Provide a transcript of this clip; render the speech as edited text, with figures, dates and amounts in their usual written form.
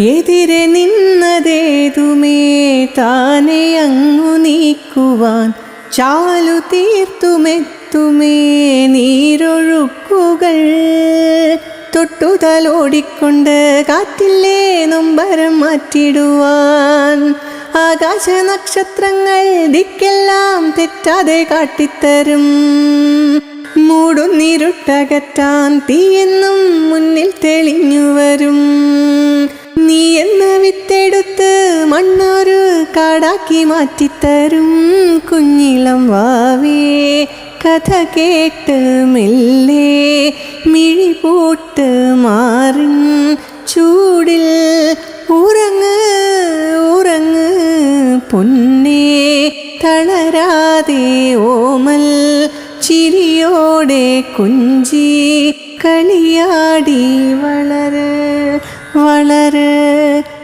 എതിരെ നിന്നതേതുമേ താനെ അങ്ങു നീക്കുവാൻ ചാലു തീർത്തുമെത്തുമേ നീരൊഴുക്കുകൾ. തൊട്ടുതലോടിക്കൊണ്ട് കാറ്റില്ലേ നൊമ്പരം മാറ്റിടുവാൻ ആകാശ നക്ഷത്രങ്ങൾ ദിക്കെല്ലാം തെറ്റാതെ കാട്ടിത്തരും. മൂടുന്നിരുട്ടകറ്റാൻ തീയെന്നും മുന്നിൽ തെളിഞ്ഞു വരും. നീ എന്ന വിത്തെടുത്ത് മണ്ണൊരു കാടാക്കി മാറ്റിത്തരും. കുഞ്ഞിളം വാവേ കഥ കേട്ട് മെല്ലെ മിഴിപൂട്ട് മാറിൻ ചൂടിൽ ഉറങ്ങ് ഉറങ്ങ് പൊന്നേ തളരാതെ ഓമൽ ചിരിയോടെ കുഞ്ചി കളിയാടി വളര് വളര്.